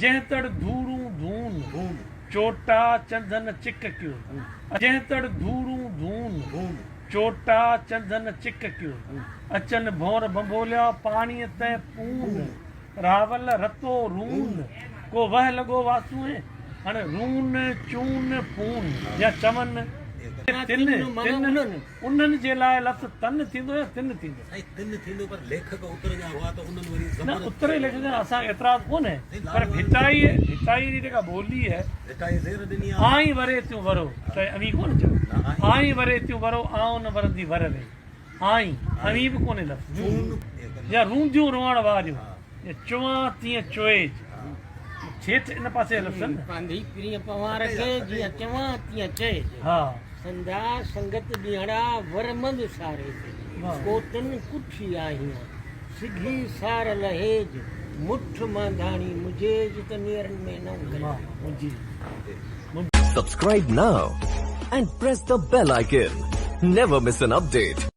जंहिं तड़ धूरूं धून चोटा चंदन चिक क्यों जंहिं तड़ धूरूं धून चोटा चंदन चिक क्यों अचन भौर बंबोलिया पानी तै पून रावल रतो रून को वह लगो वासू है हाणे रून चून पून या चमन तिन उन्हनि जे लाइ लफ़्ज़ तन थींदो या तिन थींदो तिन थींदो पर लेखक उतरंदा हुआ त उन्हनि वरी न उतरे लेखक असां एतिराज़ कोन्हे पर भिटाई जी जेका ॿोली आहे भिटाई ज़ेर ॾिनी आहे आई वरे त्यूं वरो त अमी कोन चयो आई वरे त्यूं वरो आऊं न वरंदी वर वे आई अमी बि कोन्हे लफ़्ज़ या रूंदियूं रोअण वारियूं चुआं तीअं चोए ठेठ इन पासे लफ़्ज़ पांधी प्रिय पवार के जिया चवा तिया चे हा संधा संगत दिहड़ा वरमंद सारे कोतन कुठी आहिया सिघी सार लहेज मुठ मांधानी मुझे जित नेरन में न मुझी Subscribe now and press the bell icon. Never miss an update.